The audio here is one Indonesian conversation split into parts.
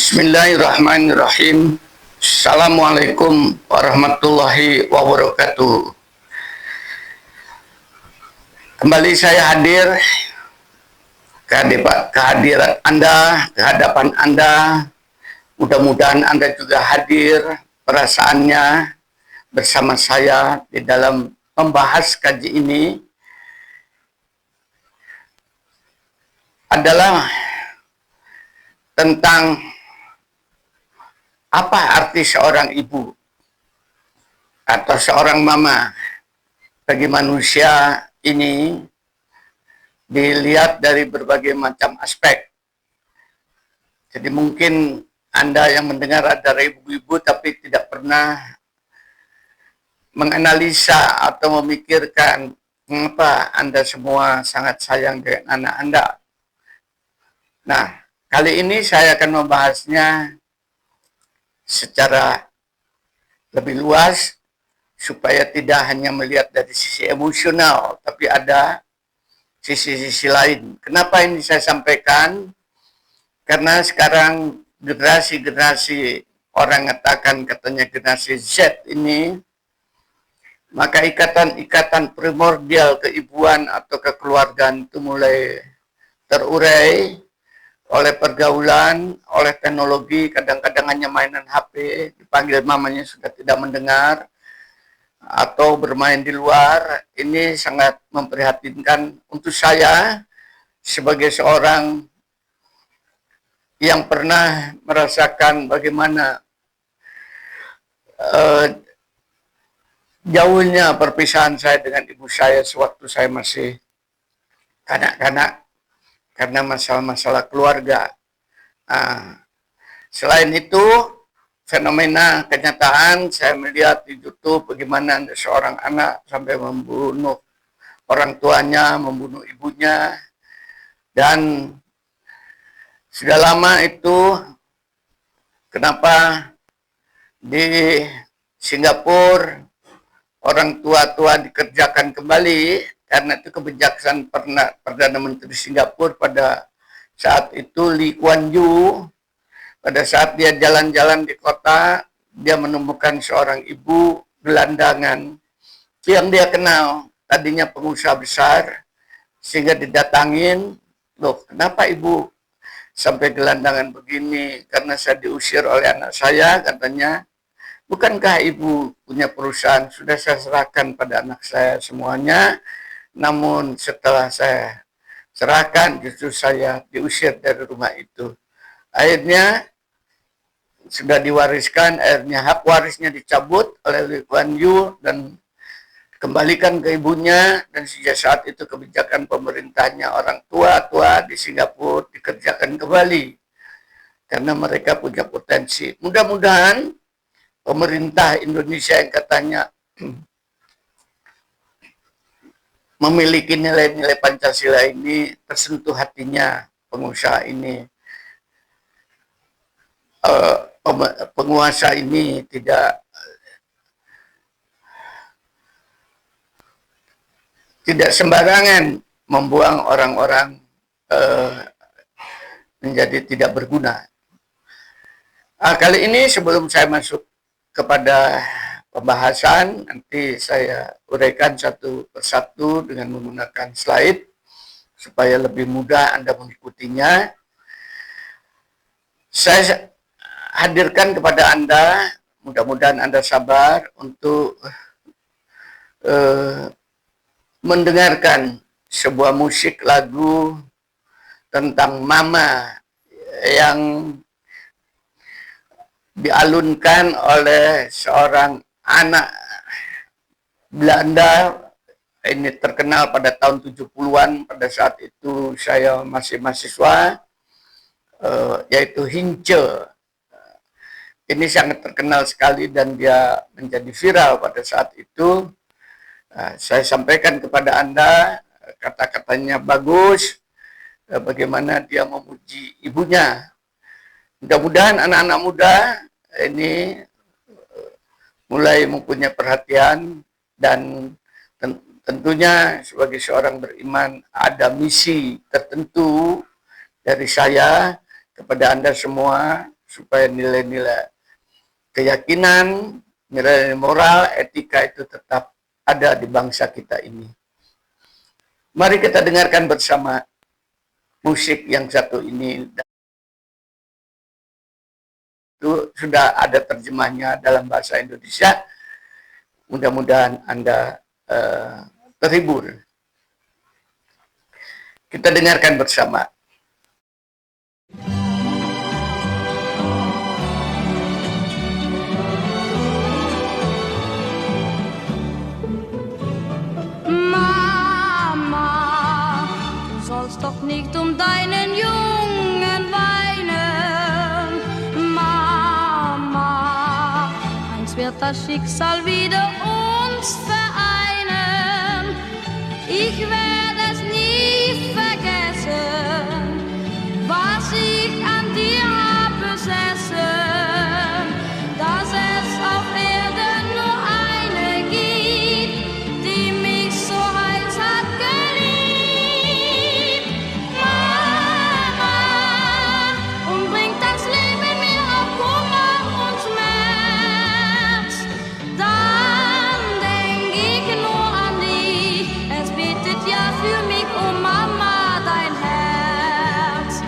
Bismillahirrahmanirrahim. Assalamualaikum warahmatullahi wabarakatuh. Kembali saya hadir kehadiran Anda, kehadapan Anda. Mudah-mudahan Anda juga hadir perasaannya bersama saya di dalam membahas kaji ini adalah tentang apa arti seorang ibu atau seorang mama bagi manusia ini dilihat dari berbagai macam aspek. Jadi mungkin Anda yang mendengar ada ibu-ibu tapi tidak pernah menganalisa atau memikirkan mengapa Anda semua sangat sayang dengan anak Anda. Nah, kali ini saya akan membahasnya secara lebih luas supaya tidak hanya melihat dari sisi emosional, tapi ada sisi-sisi lain. Kenapa ini saya sampaikan? Karena sekarang generasi orang katanya generasi Z ini, maka ikatan primordial keibuan atau kekeluargaan itu mulai terurai oleh pergaulan, oleh teknologi. Kadang-kadang hanya mainan HP, dipanggil mamanya sudah tidak mendengar, atau bermain di luar. Ini sangat memprihatinkan untuk saya sebagai seorang yang pernah merasakan bagaimana jauhnya perpisahan saya dengan ibu saya sewaktu saya masih kanak-kanak karena masalah-masalah keluarga. Selain itu, fenomena kenyataan saya melihat di YouTube bagaimana seorang anak sampai membunuh orang tuanya, membunuh ibunya, dan sudah lama itu. Kenapa di Singapura orang tua dikerjakan kembali? Karena itu kebijaksanaan Perdana Menteri Singapura pada saat itu, Lee Kuan Yew, pada saat dia jalan-jalan di kota, dia menemukan seorang ibu gelandangan yang dia kenal, tadinya pengusaha besar, sehingga didatangin. Loh, kenapa ibu sampai gelandangan begini? Karena saya diusir oleh anak saya, katanya. Bukankah ibu punya perusahaan? Sudah saya serahkan pada anak saya semuanya. Namun setelah saya serahkan, justru saya diusir dari rumah itu. Akhirnya sudah diwariskan, akhirnya hak warisnya dicabut oleh Lee Kuan Yew dan kembalikan ke ibunya. Dan sejak saat itu kebijakan pemerintahnya orang tua di Singapura dikerjakan kembali karena mereka punya potensi. Mudah-mudahan pemerintah Indonesia yang katanya memiliki nilai-nilai Pancasila ini tersentuh hatinya pengusaha ini. Penguasa ini tidak sembarangan membuang orang-orang menjadi tidak berguna. Kali ini sebelum saya masuk kepada pembahasan, nanti saya uraikan satu persatu dengan menggunakan slide supaya lebih mudah Anda mengikutinya. Saya hadirkan kepada Anda, mudah-mudahan Anda sabar untuk mendengarkan sebuah musik lagu tentang mama yang dialunkan oleh seorang anak Belanda. Ini terkenal pada tahun 70-an, pada saat itu saya masih mahasiswa, yaitu Hince. Ini sangat terkenal sekali dan dia menjadi viral pada saat itu. Saya sampaikan kepada Anda, kata-katanya bagus, bagaimana dia memuji ibunya. Mudah-mudahan anak-anak muda ini mulai mempunyai perhatian, dan tentunya sebagai seorang beriman ada misi tertentu dari saya kepada Anda semua supaya nilai-nilai keyakinan, nilai moral, etika itu tetap ada di bangsa kita ini. Mari kita dengarkan bersama musik yang satu ini. Itu sudah ada terjemahnya dalam bahasa Indonesia. Mudah-mudahan Anda terhibur. Kita dengarkan bersama. Mama, du sollst doch nicht deinen Jungen weinen. Mama, einst wird das Schicksal wieder uns vereinen. Ich werde es nie vergessen, was ich an dir hab besessen, dass es auf Erden nur eine gibt, die mich so heiß hat geliebt. Mama, und bringt das Leben mir auch Kummer und Schmerz, dann denk ich nur an dich, es betet ja für mich, oh Mama, dein Herz.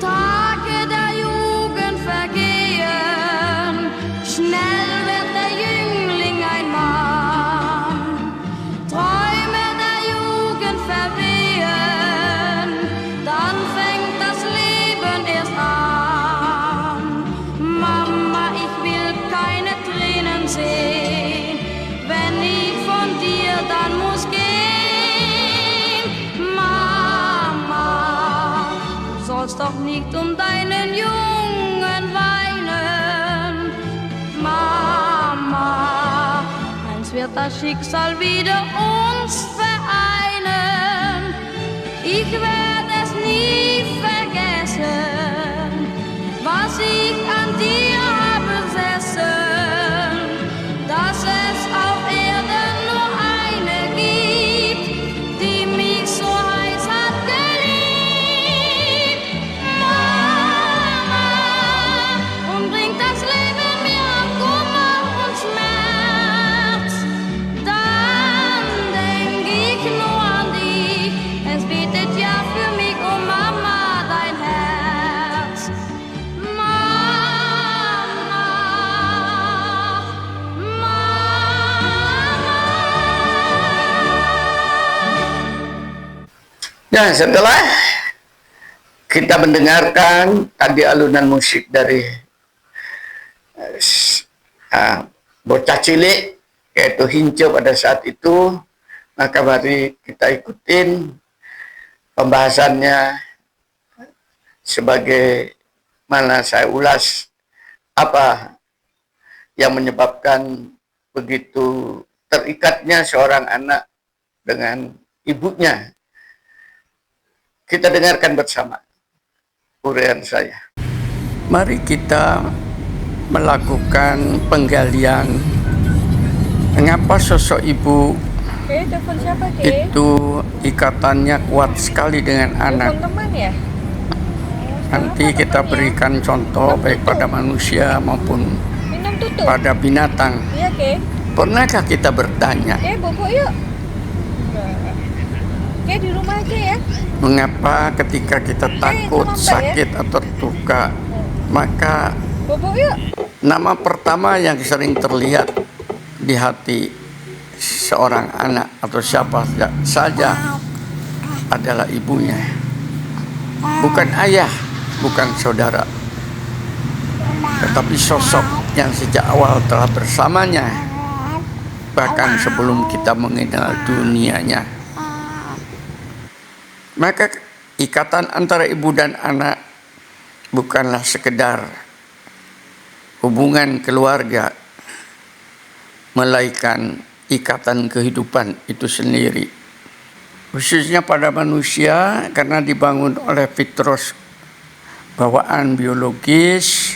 Tage der Jugend vergehen, schnell wird der Jüngling ein Mann. Träume der Jugend verwehen, dann fängt das Leben erst an. Mama, ich will keine Tränen sehen, wenn ich von dir dann muss gehen. Mama, du sollst doch nicht deinen Jungen weinen. Mama, einst wird das Schicksal wieder uns vereinen. Ich werde es nie vergessen, was ich an dir habe besessen, dass es auf Erden nur eine gibt, die mich so heiß hat geliebt. Mama, und bringt das Leben mir auch Kummer und Schmerz, dann denk ich nur an dich, es betet ja für mich, oh Mama, dein Herz. Mama, Ya, setelah kita mendengarkan tadi alunan musik dari bocah cilik, yaitu Hince pada saat itu, maka mari kita ikutin pembahasannya sebagai mana saya ulas apa yang menyebabkan begitu terikatnya seorang anak dengan ibunya. Kita dengarkan bersama uraian saya. Mari kita melakukan penggalian mengapa sosok ibu Telepon siapa, Kek? itu ikatannya kuat sekali dengan anak. Telepon teman ya? Nanti kita berikan contoh baik pada manusia maupun Minum tutup. pada binatang. Iya, Kek. Pernahkah kita bertanya Bobo yuk. Kek di rumah aja ya. mengapa ketika kita takut, sakit atau terluka, maka Bobo yuk. nama pertama yang sering terlihat di hati seorang anak atau siapa saja adalah ibunya, bukan ayah, bukan saudara, tetapi sosok yang sejak awal telah bersamanya, bahkan sebelum kita mengenal dunianya. Maka ikatan antara ibu dan anak bukanlah sekedar hubungan keluarga, melainkan ikatan kehidupan itu sendiri. Khususnya pada manusia karena dibangun oleh fitrah bawaan biologis,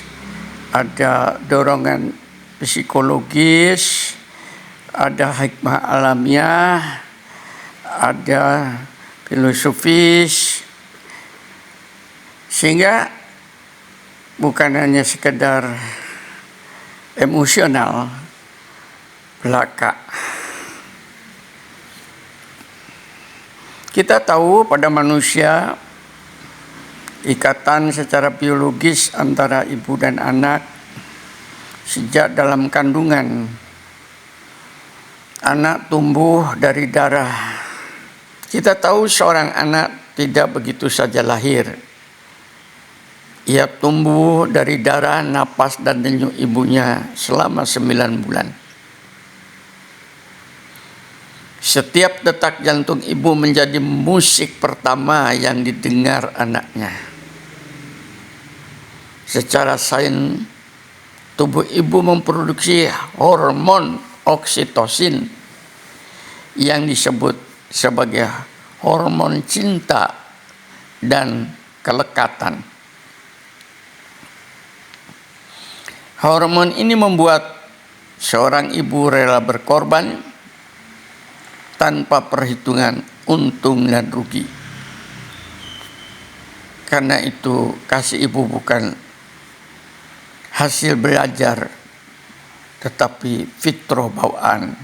ada dorongan psikologis, ada hikmah alamiah, ada filosofis, Sehingga bukan hanya sekedar emosional belaka. Kita tahu pada manusia ikatan secara biologis antara ibu dan anak sejak dalam kandungan. Anak tumbuh dari darah. Kita tahu seorang anak tidak begitu saja lahir. Ia tumbuh dari darah, napas, dan denyut ibunya selama 9 bulan. Setiap detak jantung ibu menjadi musik pertama yang didengar anaknya. Secara sains, tubuh ibu memproduksi hormon oksitosin yang disebut sebagai hormon cinta dan kelekatan. Hormon ini membuat seorang ibu rela berkorban tanpa perhitungan untung dan rugi. Karena itu kasih ibu bukan hasil belajar, tetapi fitrah bawaan.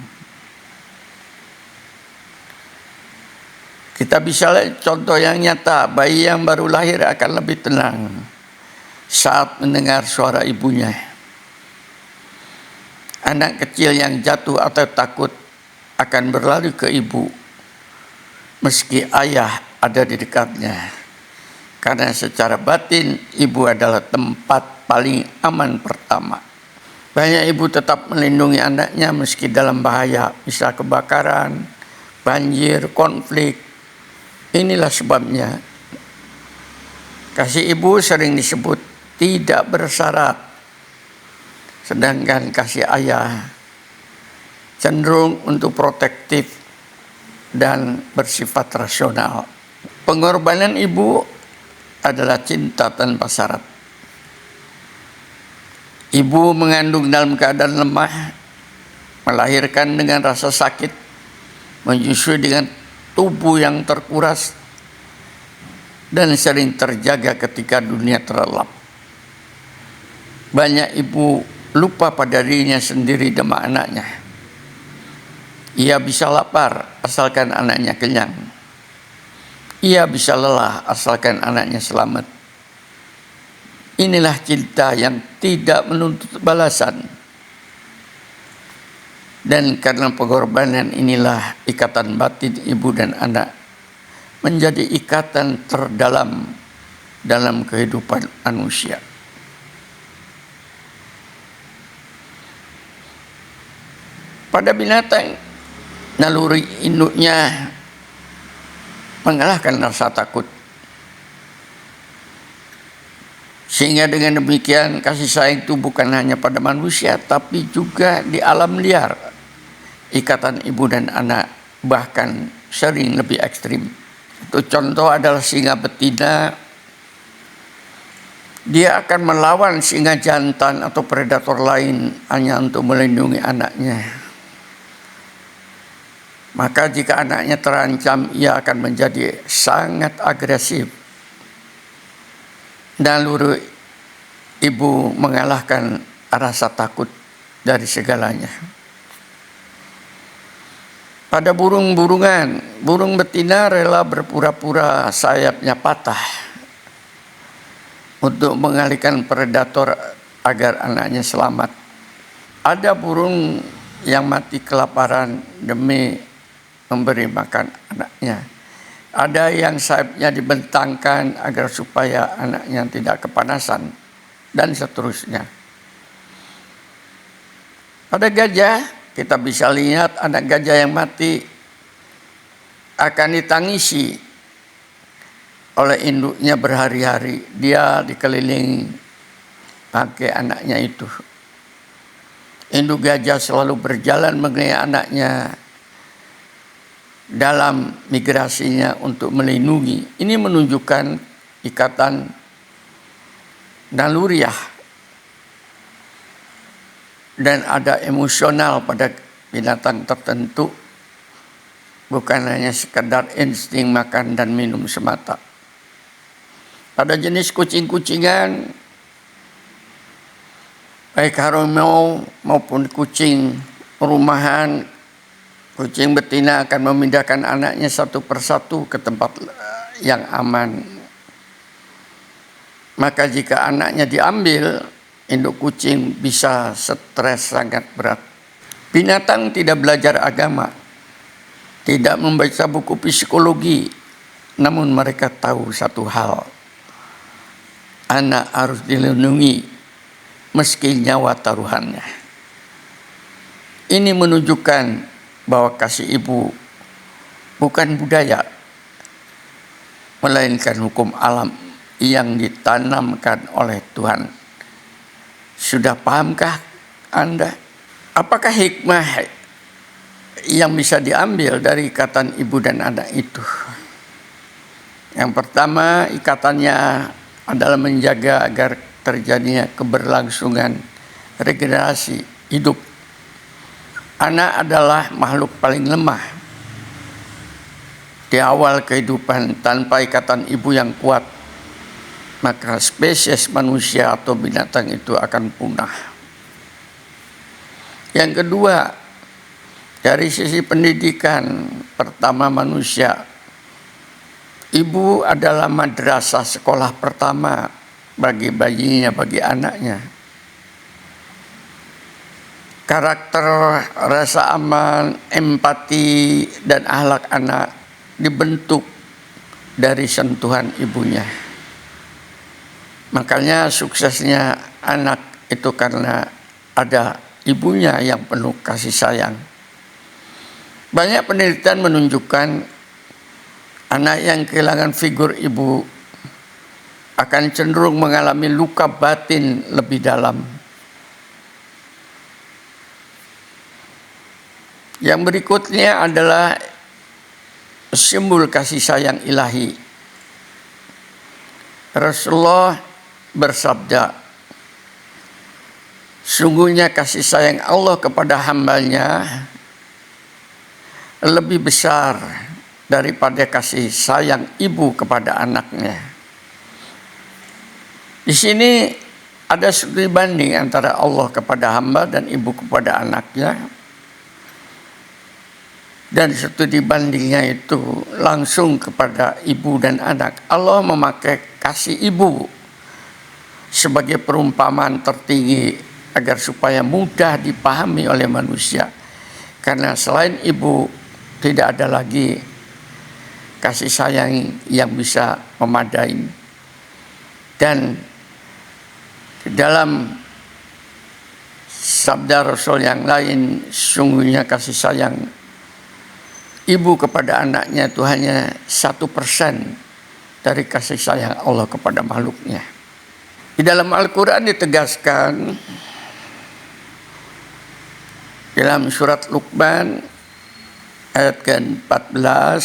Kita bisa lihat contoh yang nyata, bayi yang baru lahir akan lebih tenang saat mendengar suara ibunya. Anak kecil yang jatuh atau takut akan berlari ke ibu meski ayah ada di dekatnya, karena secara batin ibu adalah tempat paling aman pertama. Banyak ibu tetap melindungi anaknya meski dalam bahaya, misal kebakaran, banjir, konflik. Inilah sebabnya kasih ibu sering disebut tidak bersyarat, sedangkan kasih ayah cenderung untuk protektif dan bersifat rasional. Pengorbanan ibu adalah cinta tanpa syarat. Ibu mengandung dalam keadaan lemah, melahirkan dengan rasa sakit, menyusui dengan tubuh yang terkuras, dan sering terjaga ketika dunia terlelap. Banyak ibu lupa pada dirinya sendiri demi anaknya. Ia bisa lapar asalkan anaknya kenyang. Ia bisa lelah asalkan anaknya selamat. Inilah cinta yang tidak menuntut balasan. Dan karena pengorbanan inilah ikatan batin ibu dan anak menjadi ikatan terdalam dalam kehidupan manusia. Pada binatang, naluri induknya mengalahkan rasa takut. Sehingga dengan demikian kasih sayang itu bukan hanya pada manusia, tapi juga di alam liar. Ikatan ibu dan anak bahkan sering lebih ekstrim. Itu contoh adalah singa betina. Dia akan melawan singa jantan atau predator lain hanya untuk melindungi anaknya. Maka jika anaknya terancam, ia akan menjadi sangat agresif. Naluri ibu mengalahkan rasa takut dari segalanya. Pada burung-burungan, burung betina rela berpura-pura sayapnya patah untuk mengalihkan predator agar anaknya selamat. Ada burung yang mati kelaparan demi memberi makan anaknya. Ada yang sayapnya dibentangkan agar supaya anaknya tidak kepanasan, dan seterusnya. Pada gajah, kita bisa lihat anak gajah yang mati akan ditangisi oleh induknya berhari-hari. Dia dikelilingi pakai anaknya itu. Induk gajah selalu berjalan mengenai anaknya dalam migrasinya untuk melindungi. Ini menunjukkan ikatan naluriah dan ada emosional pada binatang tertentu, bukan hanya sekedar insting makan dan minum semata. Pada jenis kucing-kucingan, baik harimau maupun kucing rumahan, kucing betina akan memindahkan anaknya satu persatu ke tempat yang aman. Maka jika anaknya diambil, induk kucing bisa stres sangat berat. Binatang tidak belajar agama, tidak membaca buku psikologi, namun mereka tahu satu hal: anak harus dilindungi meski nyawa taruhannya. Ini menunjukkan bahwa kasih ibu bukan budaya, melainkan hukum alam yang ditanamkan oleh Tuhan. Sudah pahamkah Anda? Apakah hikmah yang bisa diambil dari ikatan ibu dan anak itu? Yang pertama, ikatannya adalah menjaga agar terjadinya keberlangsungan regenerasi hidup. Anak adalah makhluk paling lemah. Di awal kehidupan tanpa ikatan ibu yang kuat, maka spesies manusia atau binatang itu akan punah. Yang kedua, dari sisi pendidikan, pertama manusia, ibu adalah madrasah sekolah pertama bagi bayinya, bagi anaknya. Karakter, rasa aman, empati, dan akhlak anak dibentuk dari sentuhan ibunya. Makanya suksesnya anak itu karena ada ibunya yang penuh kasih sayang. Banyak penelitian menunjukkan anak yang kehilangan figur ibu akan cenderung mengalami luka batin lebih dalam. Yang berikutnya adalah simbol kasih sayang ilahi. Rasulullah bersabda, sungguhnya kasih sayang Allah kepada hambanya lebih besar daripada kasih sayang ibu kepada anaknya. Di sini ada studi banding antara Allah kepada hamba dan ibu kepada anaknya. Dan studi bandingnya itu langsung kepada ibu dan anak. Allah memakai kasih ibu sebagai perumpamaan tertinggi agar supaya mudah dipahami oleh manusia. Karena selain ibu tidak ada lagi kasih sayang yang bisa memadai. Dan dalam sabda Rasul yang lain, sungguhnya kasih sayang ibu kepada anaknya itu hanya 1% dari kasih sayang Allah kepada makhluknya. Di dalam Al-Quran ditegaskan dalam surat Luqman ayat ke-14,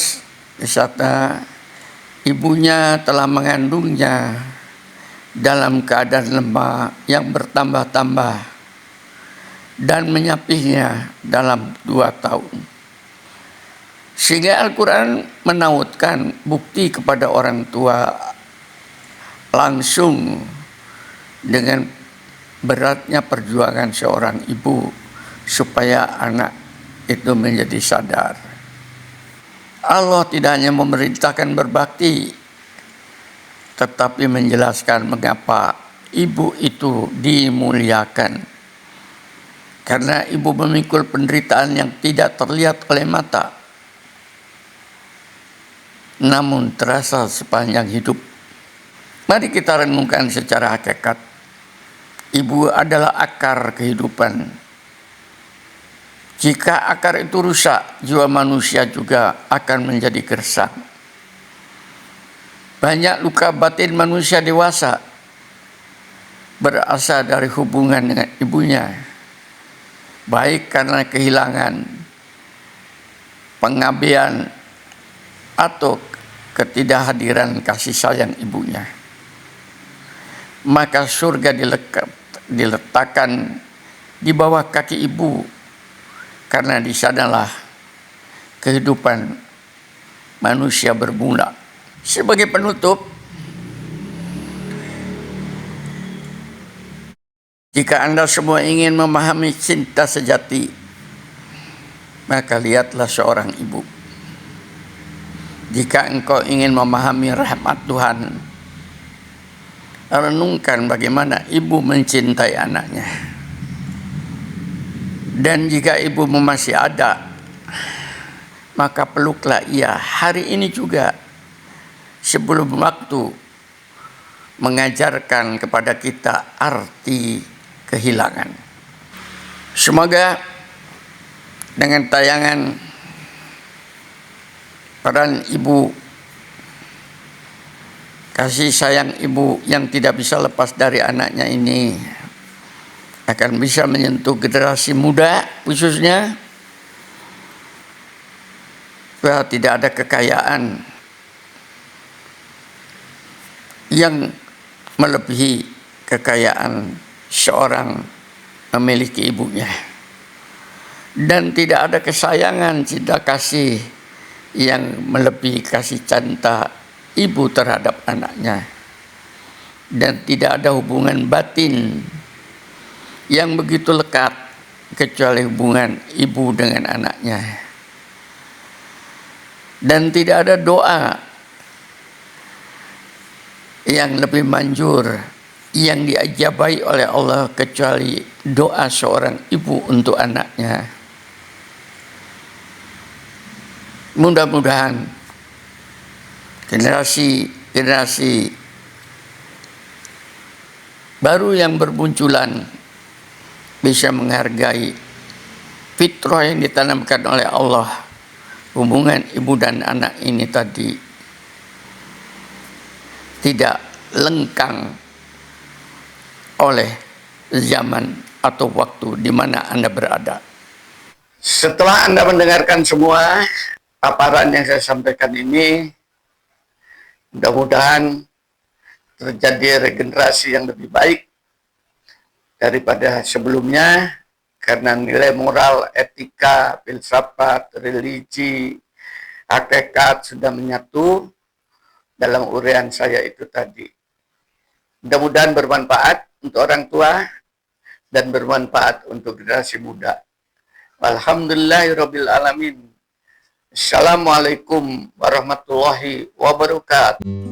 disata ibunya telah mengandungnya dalam keadaan lemah yang bertambah-tambah dan menyapihnya dalam 2 tahun. Sehingga Al-Quran menautkan bukti kepada orang tua langsung dengan beratnya perjuangan seorang ibu supaya anak itu menjadi sadar. Allah tidak hanya memerintahkan berbakti, tetapi menjelaskan mengapa ibu itu dimuliakan. Karena ibu memikul penderitaan yang tidak terlihat oleh mata, namun terasa sepanjang hidup. Mari kita renungkan secara hakikat. Ibu adalah akar kehidupan. Jika akar itu rusak, jiwa manusia juga akan menjadi gersang. Banyak luka batin manusia dewasa berasal dari hubungan dengan ibunya, baik karena kehilangan, pengabaian, atau ketidakhadiran kasih sayang ibunya. Maka surga diletakkan di bawah kaki ibu, karena di sanalah kehidupan manusia bermula. Sebagai penutup, Jika Anda semua ingin memahami cinta sejati, maka lihatlah seorang ibu. Jika engkau ingin memahami rahmat Tuhan, renungkan bagaimana ibu mencintai anaknya. Dan jika ibu masih ada, maka peluklah ia hari ini juga, sebelum waktu mengajarkan kepada kita arti kehilangan. Semoga dengan tayangan peran ibu, kasih sayang ibu yang tidak bisa lepas dari anaknya ini akan bisa menyentuh generasi muda khususnya, bahwa tidak ada kekayaan yang melebihi kekayaan seorang memiliki ibunya, dan tidak ada kesayangan, cinta kasih yang melebihi kasih cinta ibu terhadap anaknya, dan tidak ada hubungan batin yang begitu lekat kecuali hubungan ibu dengan anaknya, dan tidak ada doa yang lebih manjur yang diajabai oleh Allah kecuali doa seorang ibu untuk anaknya. Mudah-mudahan generasi baru yang bermunculan bisa menghargai fitrah yang ditanamkan oleh Allah. Hubungan ibu dan anak ini tadi tidak lengkang oleh zaman atau waktu di mana Anda berada. Setelah Anda mendengarkan semua paparan yang saya sampaikan ini, mudah-mudahan terjadi regenerasi yang lebih baik daripada sebelumnya, karena nilai moral, etika, filsafat, religi, hakikat sudah menyatu dalam uraian saya itu tadi. Mudah-mudahan bermanfaat untuk orang tua dan bermanfaat untuk generasi muda. Alhamdulillahirabbil alamin. Assalamualaikum warahmatullahi wabarakatuh.